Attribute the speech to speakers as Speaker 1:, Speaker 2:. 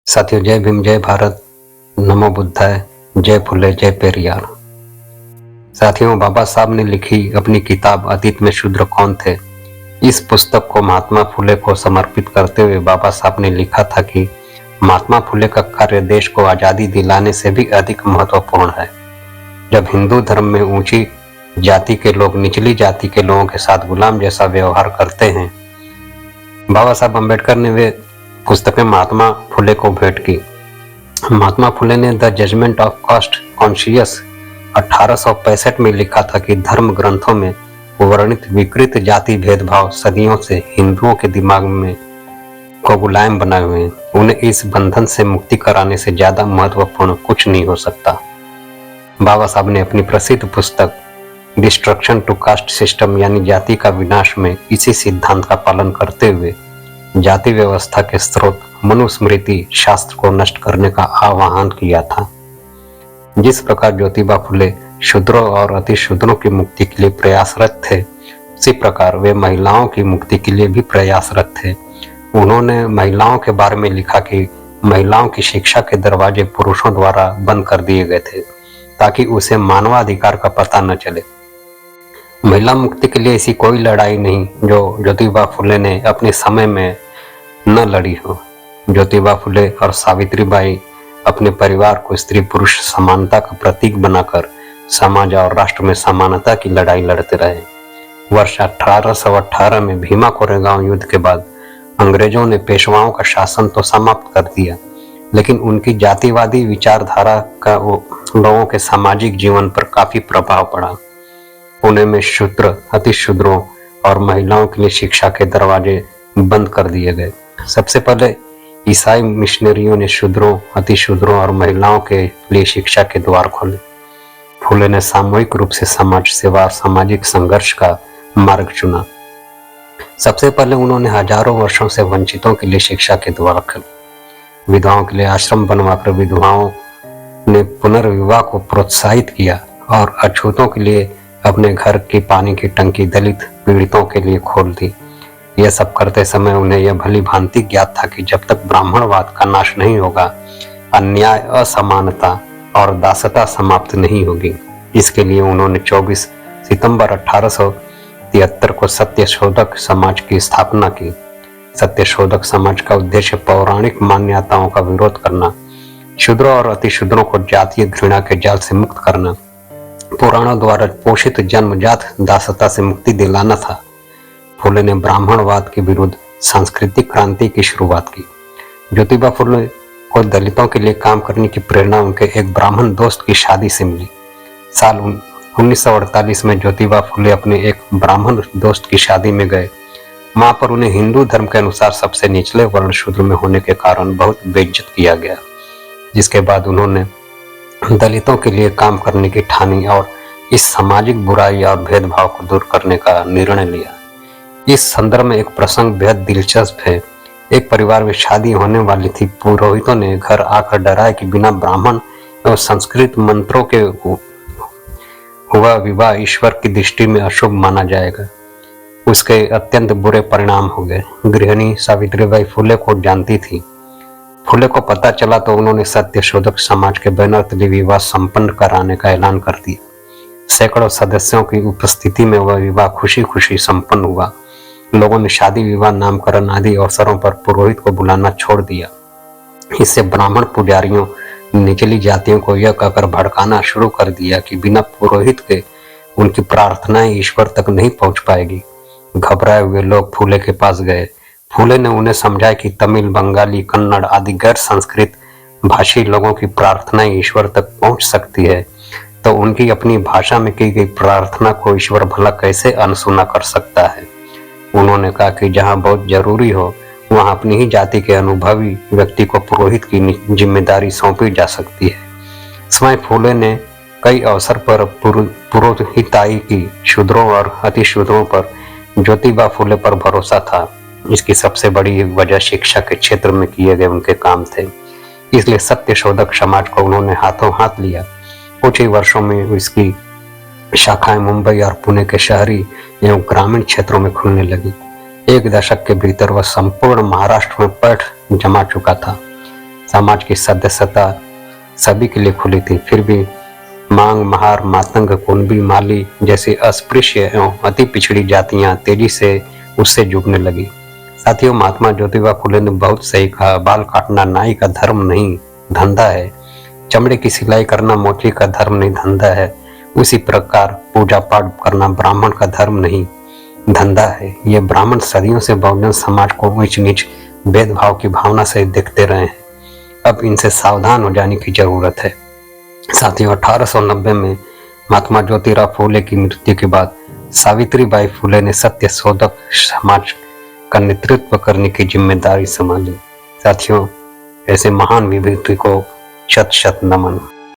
Speaker 1: साथियों, जय भीम, जय भारत, नमो बुद्धाय, जय फुले, जय पेरियार। साथियों, बाबा साहब ने लिखी अपनी किताब अतीत में शूद्र कौन थे, इस पुस्तक को महात्मा फुले को समर्पित करते हुए बाबा साहब ने लिखा था कि महात्मा फुले का कार्य देश को आजादी दिलाने से भी अधिक महत्वपूर्ण है। जब हिंदू धर्म में ऊंची जाति के लोग निचली जाति के लोगों के साथ गुलाम जैसा व्यवहार करते हैं, बाबा साहब अम्बेडकर ने वे पुस्तकें महात्मा फुले को भेंट की। महात्मा फुले ने the judgment of caste conscious 1865 में लिखा था कि धर्म ग्रंथों में वर्णित विकृत जाति भेदभाव सदियों से हिंदुओं के दिमाग में को गुलाम बनाए हुए हैं। उन्हें इस बंधन से मुक्ति कराने से ज्यादा महत्वपूर्ण कुछ नहीं हो सकता। बाबा साहब ने अपनी प्रसिद्ध पुस्तक डिस्ट्रक्शन टू कास्ट सिस्टम यानी जाति का विनाश में इसी सिद्धांत का पालन करते हुए जाति व्यवस्था के स्रोत मनुस्मृति शास्त्र को नष्ट करने का आह्वान किया था। जिस प्रकार ज्योतिबा फुले शूद्रों और अति शूद्रों की मुक्ति के लिए प्रयासरत थे, उसी प्रकार वे महिलाओं की मुक्ति के लिए भी प्रयासरत थे। उन्होंने महिलाओं के बारे में लिखा कि महिलाओं की शिक्षा के दरवाजे पुरुषों द्वारा बंद कर दिए गए थे ताकि उसे मानवाधिकार का पता न चले। महिला मुक्ति के लिए ऐसी कोई लड़ाई नहीं जो ज्योतिबा फुले ने अपने समय में न लड़ी हो। ज्योतिबा फुले और सावित्रीबाई अपने परिवार को स्त्री पुरुष समानता का प्रतीक बनाकर समाज और राष्ट्र में समानता की लड़ाई लड़ते रहे। वर्ष 1818 में भीमा कोरेगांव युद्ध के बाद अंग्रेजों ने पेशवाओं का शासन तो समाप्त कर दिया, लेकिन उनकी जातिवादी विचारधारा का लोगों के सामाजिक जीवन पर काफी प्रभाव पड़ा। पुणे में शूद्र, अति शूद्रों और महिलाओं के लिए शिक्षा के दरवाजे बंद कर दिए गए। सबसे पहले ईसाई मिशनरियों ने शूद्रों, अति शूद्रों और महिलाओं के लिए शिक्षा के द्वार खोले। फुले ने सामूहिक रूप से समाज सेवा और सामाजिक संघर्ष का मार्ग चुना। सबसे पहले उन्होंने हजारों वर्षों से वंचितों के लिए शिक्षा के द्वार खोले। विधवाओं के लिए आश्रम बनवाकर विधवाओं ने पुनर्विवाह को प्रोत्साहित किया और अछूतों के लिए अपने घर की पानी की टंकी दलित पीड़ितों के लिए खोल दी। यह सब करते समय उन्हें यह भली भांति ज्ञात था कि जब तक ब्राह्मणवाद का नाश नहीं होगा, अन्याय, असमानता और दासता समाप्त नहीं होगी। इसके लिए उन्होंने 24 सितंबर 1873 को सत्यशोधक समाज की स्थापना की। सत्यशोधक समाज का उद्देश्य पौराणिक मान्यताओं का विरोध करना, शूद्रों और अतिशूद्रों को जातीय घृणा के जाल से मुक्त करना, पुराणों द्वारा पोषित जन्मजात दासता से मुक्ति दिलाना था। फुले ने ब्राह्मणवाद के विरुद्ध सांस्कृतिक क्रांति की शुरुआत की। ज्योतिबा फुले को दलितों के लिए काम करने की प्रेरणा उनके एक ब्राह्मण दोस्त की शादी से मिली। साल 1948 में ज्योतिबा फुले अपने एक ब्राह्मण दोस्त की शादी में गए। वहां पर उन्हें हिंदू धर्म के अनुसार सबसे निचले वर्ण शूद्र में होने के कारण बहुत बेइज्जत किया गया, जिसके बाद उन्होंने दलितों के लिए काम करने की ठानी और इस सामाजिक बुराई और भेदभाव को दूर करने का निर्णय लिया। इस संदर्भ में एक प्रसंग बेहद दिलचस्प है। एक परिवार में शादी होने वाली थी। पुरोहितों ने घर आकर डराया कि बिना ब्राह्मण और संस्कृत मंत्रों के हुआ विवाह ईश्वर की दृष्टि में अशुभ माना जाएगा। उसके अत्यंत बुरे परिणाम हो गए। गृहिणी सावित्रीबाई फुले को जानती थी। फुले को पता चला तो उन्होंने सत्यशोधक समाज के बैनर तले विवाह संपन्न कराने का ऐलान कर दिया। सैकड़ों सदस्यों की उपस्थिति में वह विवाह खुशी खुशी संपन्न हुआ। लोगों ने शादी, विवाह, नामकरण आदि अवसरों पर पुरोहित को बुलाना छोड़ दिया। इससे ब्राह्मण पुजारियों निचली जातियों को यह कहकर भड़काना शुरू कर दिया कि बिना पुरोहित के उनकी प्रार्थनाएं ईश्वर तक नहीं पहुंच पाएगी। घबराए हुए लोग फुले के पास गए। फुले ने उन्हें समझाया कि तमिल, बंगाली, कन्नड़ आदि गैर संस्कृत भाषी लोगों की प्रार्थनाएं ईश्वर तक पहुंच सकती है, तो उनकी अपनी भाषा में की गई प्रार्थना को ईश्वर भला कैसे अनसुना कर सकता है। उन्होंने कहा कि जहां बहुत जरूरी हो वहां अपनी ही जाति के अनुभवी व्यक्ति को पुरोहित की जिम्मेदारी सौंपी जा सकती है। स्वयं फुले ने कई अवसर पर पुरोहिताई की। शूद्रों और अति शूद्रों पर ज्योतिबा फुले पर भरोसा था। इसकी सबसे बड़ी वजह शिक्षा के क्षेत्र में किए गए उनके काम थे। इसलिए सत्यशोधक समाज को उन्होंने हाथों हाथ लिया। कुछ ही वर्षों में इसकी शाखाएं मुंबई और पुणे के शहरी एवं ग्रामीण क्षेत्रों में खुलने लगी। एक दशक के भीतर वह संपूर्ण महाराष्ट्र में पैठ जमा चुका था। समाज की सदस्यता सभी के लिए खुली थी, फिर भी मांग, महार, मातंग, कुणबी, माली जैसी अस्पृश्य एवं अति पिछड़ी जातियां तेजी से उससे जुड़ने लगी। साथियों, महात्मा ज्योतिबा फुले ने बहुत सही कहा, बाल काटना नाई का धर्म नहीं, धंधा है। चमड़े की सिलाई करना मोची का धर्म नहीं, धंधा है। उसी प्रकार पूजा पाठ करना ब्राह्मण का धर्म नहीं, धंधा है। ये ब्राह्मण सदियों से बहुजन समाज को ऊंच नीच भेदभाव की भावना से देखते रहे हैं। अब इनसे सावधान हो जाने की जरूरत है। साथियों, 1890 में महात्मा ज्योतिराव फूले की मृत्यु के बाद सावित्रीबाई फूले ने सत्य शोधक समाज का नेतृत्व करने की जिम्मेदारी संभाली। साथियों, ऐसे महान विभूति को शत शत नमन।